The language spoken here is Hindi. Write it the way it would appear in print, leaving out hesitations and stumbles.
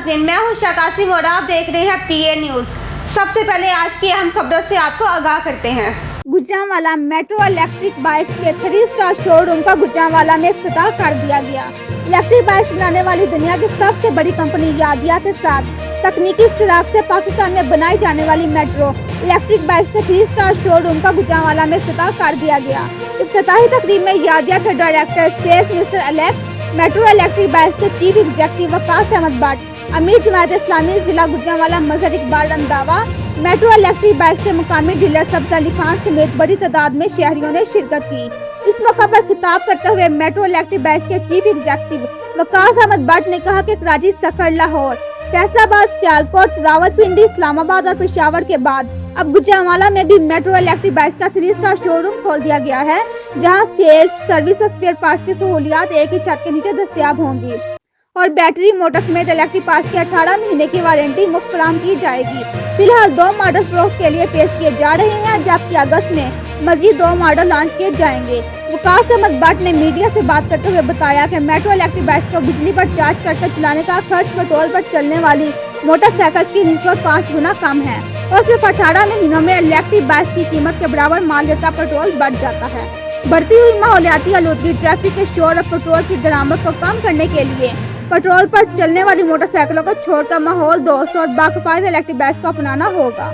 नाज़रीन, मैं हूं शाकासी वोरा। आप देख रहे हैं पीए न्यूज़। सबसे पहले आज की अहम खबरों से आपको आगाह करते हैं। गुजरांवाला मेट्रो इलेक्ट्रिक बाइक्स के 3 स्टार शोरूम का गुजरांवाला में इफ्तिताह कर दिया गया। इलेक्ट्रिक बाइक्स बनाने वाली दुनिया की सबसे बड़ी कंपनी यादिया के साथ तकनीकी इश्तराक से पाकिस्तान में बनाई जाने वाली मेट्रो इलेक्ट्रिक बाइक्स के 3 स्टार शोरूम का गुजरांवाला में इफ्तिताह कर दिया गया। इफ्तिताही तकरीब में यादिया के director sales mister Alex, metro electric bikes के चीफ एग्जीक्यूटिव वकास अहमद भट्ट, अमीर जमात इस्लामी जिला Gujranwala Mazhar Iqbal Randhawa, metro electric bike से मुकामी डीलर सब्ज अली खान समेत बड़ी तादाद में शहरियों ने शिरकत की। इस मौका पर खिताब करते हुए मेट्रो इलेक्ट्रिक बाइक के चीफ एग्जीक्यूटिव वकास अहमद भट्ट ने कहा कि कराची, सफर, लाहौर, फैसलाबाद, सियालकोट, रावलपिंडी, इस्लामाबाद और पेशावर के बाद अब गुजरांवाला में भी मेट्रो इलेक्ट्रिक बाइक्स का 3 स्टार शोरूम खोल दिया गया है, जहां सेल्स, सर्विस और स्पेयर पार्ट्स की सहूलियात एक ही छत के नीचे दस्तयाब होंगी और बैटरी, मोटर समेत इलेक्ट्रिक पार्ट्स की 18 महीने की वारंटी मुफ्त फराहम की जाएगी। फिलहाल 2 मॉडल फरोख्त के लिए पेश किए जा रहे हैं, जबकि अगस्त में मजीद 2 मॉडल लॉन्च किए जाएंगे। वकास अहमद भट्ट ने मीडिया से बात करते हुए बताया कि मेट्रो इलेक्ट्रिक बाइक्स को बिजली पर चार्ज करके चलाने का खर्च पेट्रोल पर चलने वाली मोटरसाइकिल की निस्बत 5 गुना कम है और सिर्फ 18 महीनों में इलेक्ट्रिक बाइक्स की कीमत के बराबर मालियता पेट्रोल बढ़ जाता है। बढ़ती हुई माहौलियाती आलूदगी, ट्रैफिक के शोर और पेट्रोल की दरामद को कम करने के लिए पेट्रोल पर चलने वाली मोटरसाइकिलों को छोड़कर माहौल दोस्त और बाकायदा इलेक्ट्रिक बाइक्स को अपनाना होगा।